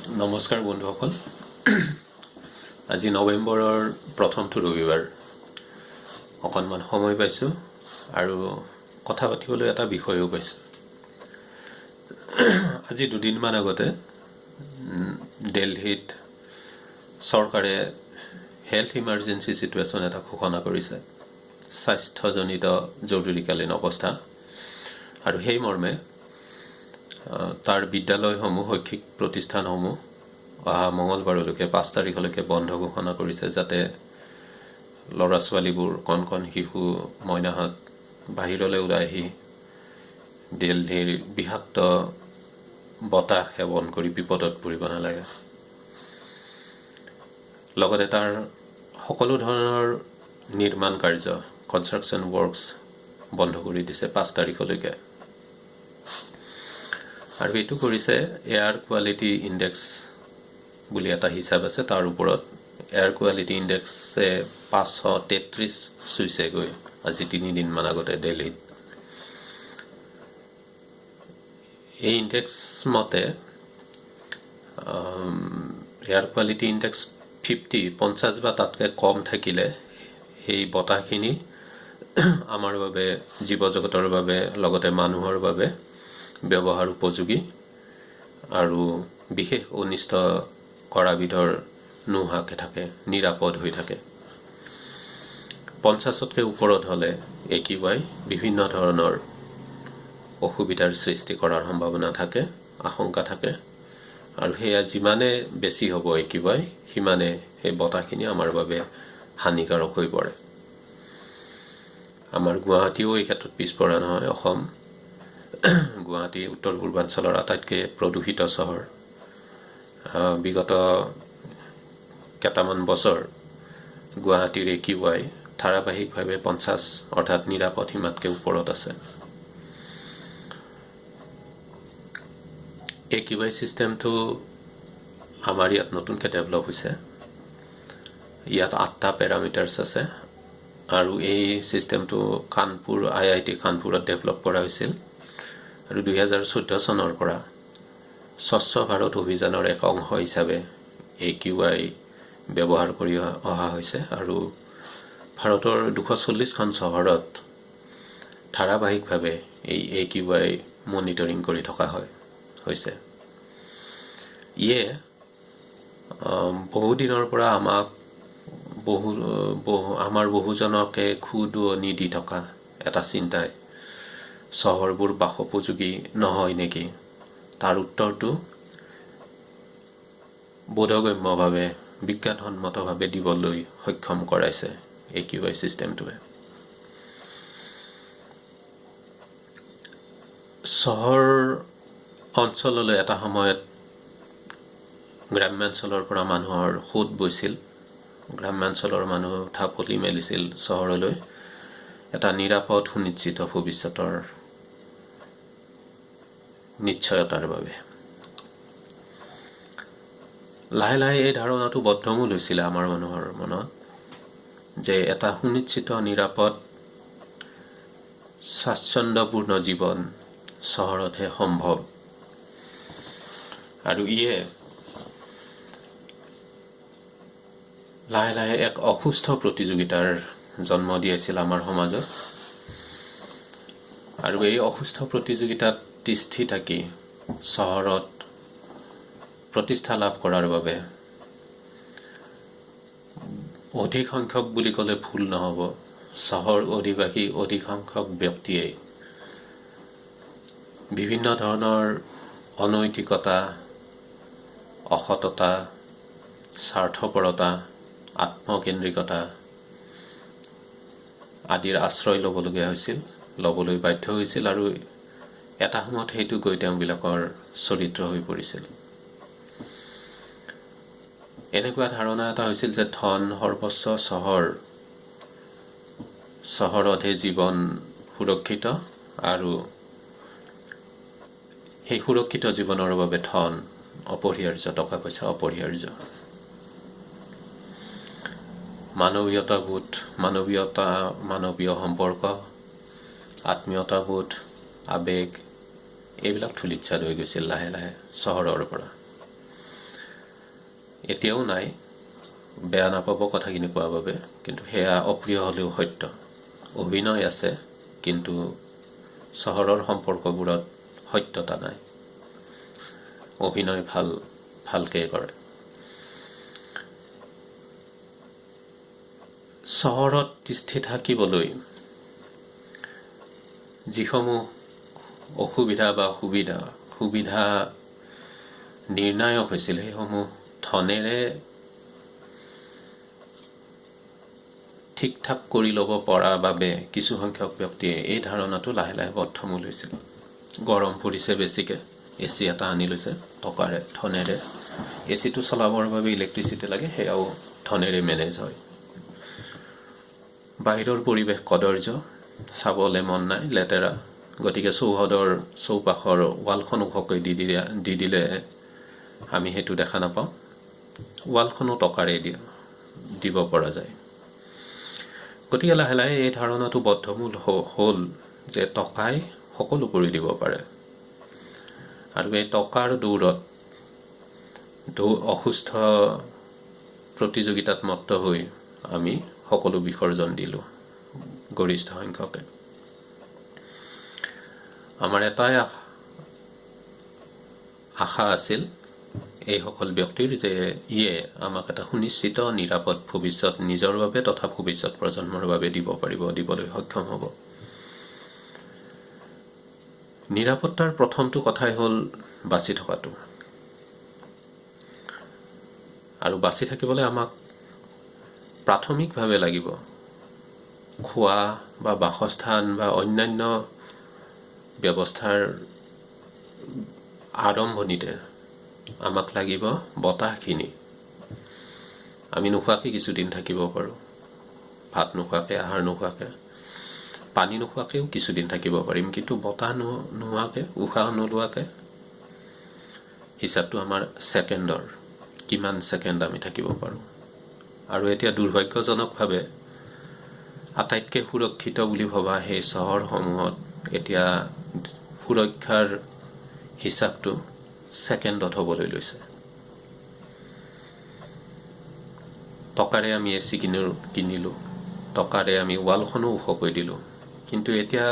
নমস্কাৰ বন্ধুসকল। আজি নৱেম্বৰৰ প্ৰথমটো ৰবিবাৰ। অকণমান সময় পাইছোঁ আৰু কথা পাতিবলৈ এটা বিষয়ও পাইছোঁ। আজি দুদিনমান আগতে দিল্লীত চৰকাৰে হেল্থ ইমাৰ্জেঞ্চি চিটুৱেশ্যন এটা ঘোষণা কৰিছে, স্বাস্থ্যজনিত জৰুৰীকালীন অৱস্থা। আৰু সেই মৰ্মে তাৰ বিদ্যালয়সমূহ, শৈক্ষিক প্ৰতিষ্ঠানসমূহ অহা মঙলবাৰলৈকে 5 তাৰিখলৈকে বন্ধ ঘোষণা কৰিছে, যাতে ল'ৰা ছোৱালীবোৰ, কণ কণ শিশু, মইনাহঁত বাহিৰলৈ ওলাই আহি দিল্লীৰ বিষাক্ত বতাহ সেৱন কৰি বিপদত পৰিব নালাগে। লগতে তাৰ সকলো ধৰণৰ নিৰ্মাণ কাৰ্য, কনষ্ট্ৰাকশ্যন ৱৰ্কছ বন্ধ কৰি দিছে 5 তাৰিখলৈকে। আৰু এইটো কৰিছে এয়াৰ কোৱালিটি ইণ্ডেক্স বুলি এটা হিচাপ আছে, তাৰ ওপৰত এয়াৰ কোৱালিটি ইণ্ডেক্সে 533 চুইছেগৈ আজি 3 দিনমান আগতে দিল্লীত। এই ইণ্ডেক্স মতে এয়াৰ কোৱালিটি ইণ্ডেক্স 50 বা তাতকৈ কম থাকিলে সেই বতাহখিনি আমাৰ বাবে, জীৱ জগতৰ বাবে, লগতে মানুহৰ বাবে ব্যৱহাৰ উপযোগী আৰু বিশেষ অনিষ্ট কৰাবিধৰ নোহোৱাকৈ থাকে, নিৰাপদ হৈ থাকে। 50তকৈ ওপৰত হ'লে AQI বিভিন্ন ধৰণৰ অসুবিধাৰ সৃষ্টি কৰাৰ সম্ভাৱনা থাকে, আশংকা থাকে। আৰু সেয়া যিমানে বেছি হ'ব AQI, সিমানে সেই বতাহখিনি আমাৰ বাবে হানিকাৰক হৈ পৰে। আমাৰ গুৱাহাটীও এই ক্ষেত্ৰত পিছপৰা নহয়। অসম, গুৱাহাটী উত্তৰ পূৰ্বাঞ্চলৰ আটাইতকৈ প্ৰদূষিত চহৰ। বিগত কেইটামান বছৰ গুৱাহাটীৰ AQI ধাৰাবাহিকভাৱে 50 অৰ্থাৎ নিৰাপদ সীমাতকৈ ওপৰত আছে। AQI ছিষ্টেমটো আমাৰ ইয়াত নতুনকৈ ডেভেলপ হৈছে। ইয়াত 8টা পেৰামিটাৰ্ছ আছে আৰু এই ছিষ্টেমটো কানপুৰ, IIT কানপুৰত ডেভেলপ কৰা হৈছিল। আৰু 2014 চনৰ পৰা স্বচ্ছ ভাৰত অভিযানৰ এক অংশ হিচাপে AQI ব্যৱহাৰ কৰি অহা হৈছে। আৰু ভাৰতৰ 240খন চহৰত ধাৰাবাহিকভাৱে এই AQI মনিটৰিং কৰি থকা হৈছে। ইয়ে বহুদিনৰ পৰা আমাৰ বহুজনকে খুদুৱনি দি থকা এটা চিন্তাই চহৰবোৰ বাসোপযোগী নহয় নেকি, তাৰ উত্তৰটো বোধগম্যভাৱে, বিজ্ঞানসন্মতভাৱে দিবলৈ সক্ষম কৰাইছে AQI ছিষ্টেমটোৱে। চহৰ অঞ্চললৈ এটা সময়ত গ্ৰাম্যাঞ্চলৰ পৰা মানুহৰ সোঁত বৈছিল। গ্ৰাম্যাঞ্চলৰ মানুহ ঢাপলি মেলিছিল চহৰলৈ এটা নিৰাপদ, সুনিশ্চিত ভৱিষ্যতৰ নিশ্চয়তাৰ বাবে। লাহে লাহে এই ধাৰণাটো বদ্ধমূল হৈছিলে আমাৰ মানুহৰ মনত, যে এটা সুনিশ্চিত, নিৰাপদ, স্বাচ্ছন্দ্যপূৰ্ণ জীৱন চহৰতহে সম্ভৱ। আৰু ইয়ে লাহে লাহে এক অসুস্থ প্ৰতিযোগিতাৰ জন্ম দিয়াইছিল আমাৰ সমাজত। আৰু এই অসুস্থ প্ৰতিযোগিতাত তিষ্ঠি থাকি চহৰত প্ৰতিষ্ঠা লাভ কৰাৰ বাবে অধিক সংখ্যক বুলি ক'লে ভুল নহ'ব, চহৰ অধিবাসী অধিক সংখ্যক ব্যক্তিয়ে বিভিন্ন ধৰণৰ অনৈতিকতা, অসততা, স্বাৰ্থপৰতা, আত্মকেন্দ্ৰিকতা আদিৰ আশ্ৰয় ল'বলৈ বাধ্য হৈছিল। আৰু এটা সময়ত সেইটো গৈ তেওঁবিলাকৰ চৰিত্ৰ হৈ পৰিছিল। এনেকুৱা ধাৰণা এটা হৈছিল যে ধন সৰ্বস্ব, চহৰতহে জীৱন সুৰক্ষিত, আৰু সেই সুৰক্ষিত জীৱনৰ বাবে ধন অপৰিহাৰ্য, টকা পইচা অপৰিহাৰ্য। মানৱীয়তাবোধ, মানৱীয় সম্পৰ্ক, আত্মীয়তাবোধ, আৱেগ, এইবিলাক ধূলিত চাদ হৈ গৈছিল লাহে লাহে চহৰৰ পৰা। এতিয়াও নাই, বেয়া নাপাব কথাখিনি কোৱাৰ বাবে, কিন্তু সেয়া অপ্ৰিয় হ'লেও সত্য। অভিনয় আছে, কিন্তু চহৰৰ সম্পৰ্কবোৰত সত্যতা নাই। অভিনয় ভালকৈ কৰে। চহৰত তিষ্ঠি থাকিবলৈ যিসমূহ অসুবিধা বা সুবিধা নিৰ্ণায়ক হৈছিল, সেইসমূহ ধনেৰে ঠিক ঠাক কৰি ল'ব পৰা বাবে কিছু সংখ্যক ব্যক্তিয়ে এই ধাৰণাটো লাহে লাহে বদ্ধমূল হৈছিল। গৰম পৰিছে বেছিকৈ, AC এটা আনি লৈছে ধনেৰে। AC টো চলাবৰ বাবে ইলেক্ট্ৰিচিটি লাগে, সেয়াও ধনেৰে মেনেজ হয়। বাহিৰৰ পৰিৱেশ কদৰ্য, চাবলৈ মন নাই, লেতেৰা, গতিকে চৌহদৰ চৌপাশৰ ৱালখন ওখকৈ দি দিলে আমি সেইটো দেখা নাপাওঁ। ৱালখনো টকাৰে দিব পৰা যায়। গতিকে লাহে লাহে এই ধাৰণাটো বদ্ধমূল হ'ল যে টকাই সকলো কৰি দিব পাৰে, আৰু এই টকাৰ দৌৰত অসুস্থ প্ৰতিযোগিতাত মত্ত হৈ আমি সকলো বিসৰ্জন দিলোঁ, গৰিষ্ঠ সংখ্যকে। আমাৰ এটাই আশা আছিল এইসকল ব্যক্তিৰ, যে ইয়ে আমাক এটা সুনিশ্চিত নিৰাপদ ভৱিষ্যত নিজৰ বাবে তথা ভৱিষ্যত প্ৰজন্মৰ বাবে দিবলৈ সক্ষম হ'ব। নিৰাপত্তাৰ প্ৰথমটো কথাই হ'ল বাচি থকাটো, আৰু বাচি থাকিবলৈ আমাক প্ৰাথমিকভাৱে লাগিব খোৱা বা বাসস্থান বা অন্যান্য ব্যৱস্থাৰ আৰম্ভণিতে আমাক লাগিব বতাহখিনি। আমি নোখোৱাকৈ কিছুদিন থাকিব পাৰোঁ, ভাত নোখোৱাকৈ, আহাৰ নোখোৱাকৈ, পানী নোখোৱাকৈও কিছুদিন থাকিব পাৰিম, কিন্তু বতাহ নোহোৱাকৈ, উশাহ নোলোৱাকৈ হিচাপটো আমাৰ ছেকেণ্ডৰ, কিমান ছেকেণ্ড আমি থাকিব পাৰোঁ। আৰু এতিয়া দুৰ্ভাগ্যজনকভাৱে আটাইতকৈ সুৰক্ষিত বুলি ভবা সেই চহৰসমূহত এতিয়া সুৰক্ষাৰ হিচাপটো ছেকেণ্ডত হ'বলৈ লৈছে। টকাৰে আমি AC কিনিলোঁ, টকাৰে আমি ৱালখনো ওখকৈ দিলোঁ, কিন্তু এতিয়া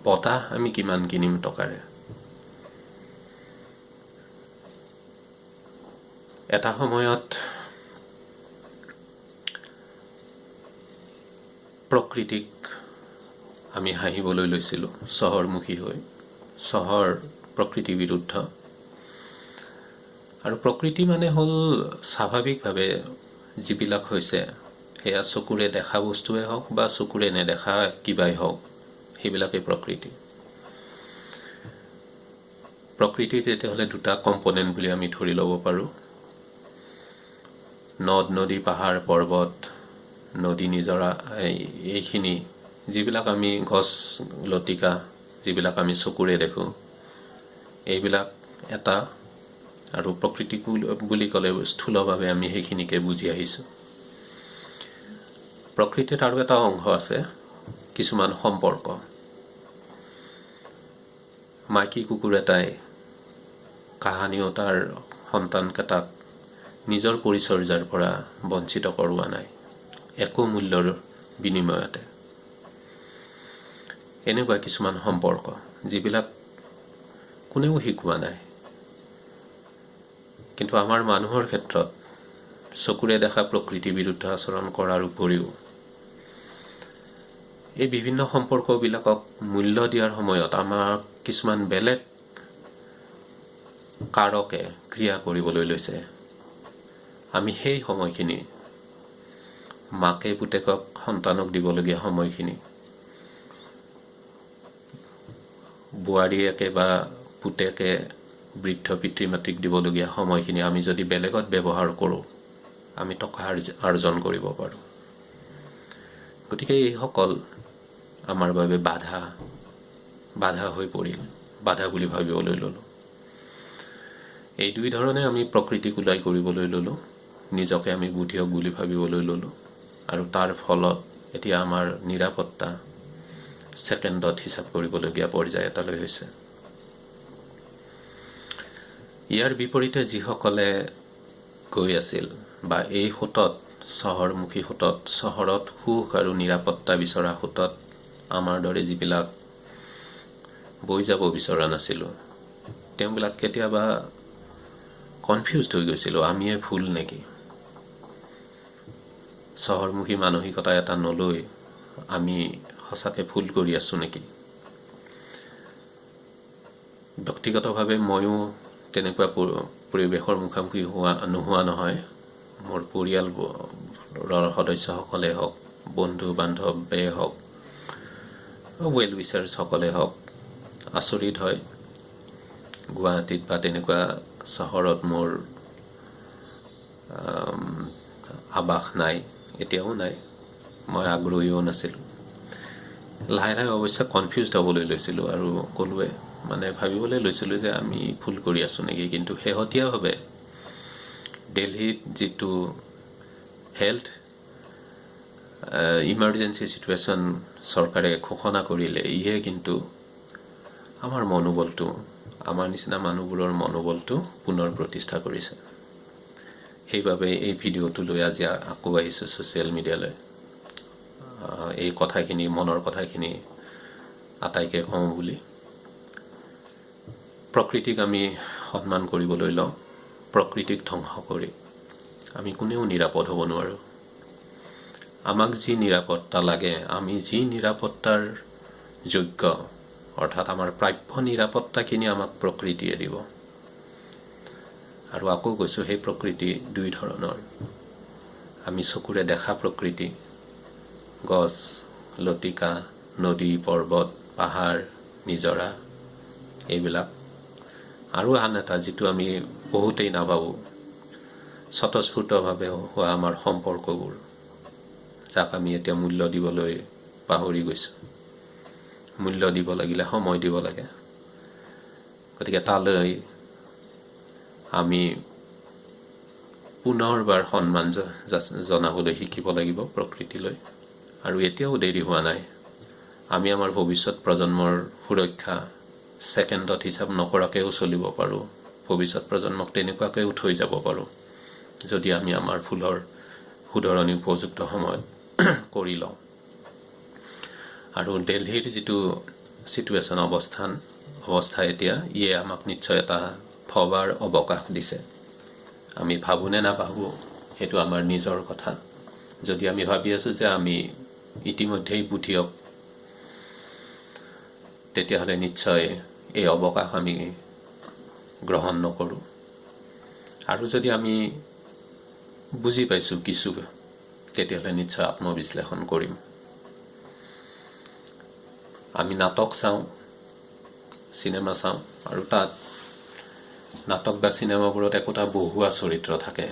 বতাহ আমি কিমান কিনিম টকাৰে? এটা সময়ত প্ৰকৃতিক আমি হাঁহিবলৈ লৈছিলোঁ চহৰমুখী হৈ। চহৰ প্ৰকৃতি বিৰুদ্ধ, আৰু প্ৰকৃতি মানে হ'ল স্বাভাৱিকভাৱে যিবিলাক হৈছে, সেয়া চকুৰে দেখা বস্তুৱে হওক বা চকুৰে নেদেখা কিবাই হওক, সেইবিলাকেই প্ৰকৃতি। প্ৰকৃতিৰ তেতিয়াহ'লে দুটা কম্পনেণ্ট বুলি আমি ধৰি ল'ব পাৰোঁ: নদ নদী, পাহাৰ পৰ্বত, নদী নিজৰা, এইখিনি যিবিলাক আমি গছ লতিকা, যিবিলাক আমি চকুৰে দেখোঁ, এইবিলাক এটা। আৰু প্ৰকৃতি বুলি ক'লে স্থূলভাৱে আমি সেইখিনিকে বুজি আহিছোঁ। প্ৰকৃতিত আৰু এটা অংশ আছে, কিছুমান সম্পৰ্ক। মাইকী কুকুৰ এটাই কাহানিও তাৰ সন্তানকেইটাক নিজৰ পৰিচৰ্যাৰ পৰা বঞ্চিত কৰোৱা নাই, একো মূল্যৰ বিনিময়তে। এনেকুৱা কিছুমান সম্পৰ্ক যিবিলাক কোনেও শিকোৱা নাই, কিন্তু আমাৰ মানুহৰ ক্ষেত্ৰত চকুৰে দেখা প্ৰকৃতি বিৰুদ্ধ আচৰণ কৰাৰ উপৰিও এই বিভিন্ন সম্পৰ্কবিলাকক মূল্য দিয়াৰ সময়ত আমাক কিছুমান বেলেগ কাৰকে ক্ৰিয়া কৰিবলৈ লৈছে। আমি সেই সময়খিনি, মাকে পুতেকক সন্তানক দিবলগীয়া সময়খিনি, বোৱাৰীয়েকে বা পুতেকে বৃদ্ধ পিতৃ মাতৃক দিবলগীয়া সময়খিনি আমি যদি বেলেগত ব্যৱহাৰ কৰোঁ, আমি টকা আৰ্জন কৰিব পাৰোঁ। গতিকে এইসকল আমাৰ বাবে বাধা হৈ পৰিল, বাধা বুলি ভাবিবলৈ ল'লোঁ। এই দুই ধৰণে আমি প্ৰকৃতিক ওলাই কৰিবলৈ ল'লোঁ, নিজকে আমি বুদ্ধিয়ক বুলি ভাবিবলৈ ল'লোঁ, আৰু তাৰ ফলত এতিয়া আমাৰ নিৰাপত্তা ছেকেণ্ডত হিচাপ কৰিবলগীয়া পৰ্যায় এটালৈ হৈছে। ইয়াৰ বিপৰীতে যিসকলে গৈ আছিল বা এই সোঁতত চহৰমুখী সোঁতত চহৰত সুখ আৰু নিৰাপত্তা বিচৰা সোঁতত আমাৰ দৰে যিবিলাক বৈ যাব বিচৰা নাছিলোঁ তেওঁবিলাক কেতিয়াবা কনফিউজড হৈ গৈছিলোঁ আমিয়ে ভুল নেকি চহৰমুখী মানসিকতা এটা নলৈ আমি সঁচাকৈ ভুল কৰি আছোঁ নেকি ব্যক্তিগতভাৱে ময়ো তেনেকুৱা পৰিৱেশৰ মুখামুখি নোহোৱা নহয় মোৰ পৰিয়ালৰ সদস্যসকলে হওক বন্ধু বান্ধৱে হওক ৱেল উইচাৰ্ছসকলে হওক আচৰিত হয় গুৱাহাটীত বা তেনেকুৱা চহৰত মোৰ আৱাস নাই এতিয়াও নাই মই আগ্ৰহীও নাছিলোঁ লাহে লাহে অৱশ্যে কনফিউজড হ'বলৈ লৈছিলোঁ আৰু ক'লোৱে মানে ভাবিবলৈ লৈছিলোঁ যে আমি ভুল কৰি আছোঁ নেকি কিন্তু শেহতীয়াভাৱে দিল্লীত যিটো হেল্থ ইমাৰ্জেঞ্চি চিটুৱেশ্যন চৰকাৰে ঘোষণা কৰিলে ইয়ে কিন্তু আমাৰ মনোবলটো আমাৰ নিচিনা মানুহবোৰৰ মনোবলটো পুনৰ প্ৰতিষ্ঠা কৰিছে সেইবাবে এই ভিডিঅ'টো লৈ আজি আকৌ আহিছোঁ ছ'চিয়েল মিডিয়ালৈ এই কথাখিনি মনৰ কথাখিনি আটাইকে কওঁ বুলি প্ৰকৃতিক আমি সন্মান কৰিবলৈ লওঁ প্ৰকৃতিক ধ্বংস কৰি আমি কোনেও নিৰাপদ হ'ব নোৱাৰোঁ আমাক যি নিৰাপত্তা লাগে আমি যি নিৰাপত্তাৰ যোগ্য অৰ্থাৎ আমাৰ প্ৰাপ্য নিৰাপত্তাখিনি আমাক প্ৰকৃতিয়ে দিব আৰু আকৌ কৈছোঁ সেই প্ৰকৃতি দুই ধৰণৰ আমি চকুৰে দেখা প্ৰকৃতি গছ লতিকা নদী পৰ্বত পাহাৰ নিজৰা এইবিলাক আৰু আন এটা যিটো আমি বহুতেই নাভাবোঁ স্বতঃস্ফূৰ্তভাৱে হোৱা আমাৰ সম্পৰ্কবোৰ যাক আমি এতিয়া মূল্য দিবলৈ পাহৰি গৈছোঁ মূল্য দিব লাগিলে সময় দিব লাগে গতিকে তালৈ আমি পুনৰবাৰ সন্মান জনাবলৈ শিকিব লাগিব প্ৰকৃতিলৈ আৰু এতিয়াও দেৰি হোৱা নাই আমি আমাৰ ভৱিষ্যত প্ৰজন্মৰ সুৰক্ষা ছেকেণ্ডত হিচাপ নকৰাকৈও চলিব পাৰোঁ ভৱিষ্যত প্ৰজন্মক তেনেকুৱাকৈও থৈ যাব পাৰোঁ যদি আমি আমাৰ ভুলৰ শুধৰণি উপযুক্ত সময়ত কৰি লওঁ আৰু দিল্লীৰ যিটো চিটুৱেশ্যন অৱস্থা এতিয়া ইয়ে আমাক নিশ্চয় এটা ভবাৰ অৱকাশ দিছে আমি ভাবোঁ নে নাভাবোঁ সেইটো আমাৰ নিজৰ কথা যদি আমি ভাবি আছোঁ যে আমি ইতিমধ্যেই বুদ্ধিয়ক তেতিয়াহ'লে নিশ্চয় এই অৱকাশ আমি গ্ৰহণ নকৰোঁ আৰু যদি আমি বুজি পাইছোঁ কিছু তেতিয়াহ'লে নিশ্চয় আত্মবিশ্লেষণ কৰিম আমি নাটক চাওঁ চিনেমা চাওঁ আৰু তাত নাটক বা চিনেমাবোৰত একোটা বহুৱা চৰিত্ৰ থাকে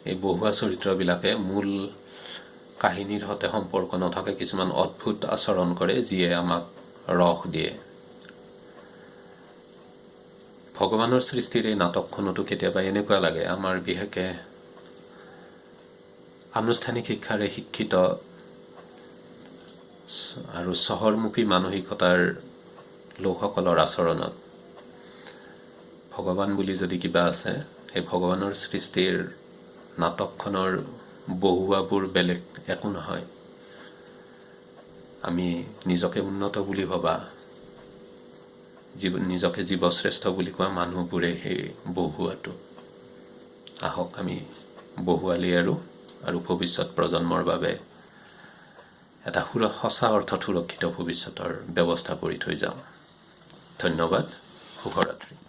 এই বহুৱা চৰিত্ৰবিলাকে মূল কাহিনীৰ সৈতে সম্পৰ্ক নথকা কিছুমান অদ্ভুত আচৰণ কৰে যিয়ে আমাক ৰস দিয়ে ভগৱানৰ সৃষ্টিৰ এই নাটকখনতো কেতিয়াবা এনেকুৱা লাগে আমাৰ বিশেষকৈ আনুষ্ঠানিক শিক্ষাৰে শিক্ষিত আৰু চহৰমুখী মানসিকতাৰ লোকসকলৰ আচৰণত ভগৱান বুলি যদি কিবা আছে সেই ভগৱানৰ সৃষ্টিৰ নাটকখনৰ বহুৱাবোৰ বেলেগ একো নহয় আমি নিজকে উন্নত বুলি ভবা নিজকে জীৱশ্ৰেষ্ঠ বুলি কোৱা মানুহবোৰে সেই বহুৱাটো আহক আমি বহুৱালি আৰু ভৱিষ্যত প্ৰজন্মৰ বাবে এটা সঁচা অৰ্থত সুৰক্ষিত ভৱিষ্যতৰ ব্যৱস্থা কৰি থৈ যাওঁ ধন্যবাদ শুভৰাত্ৰি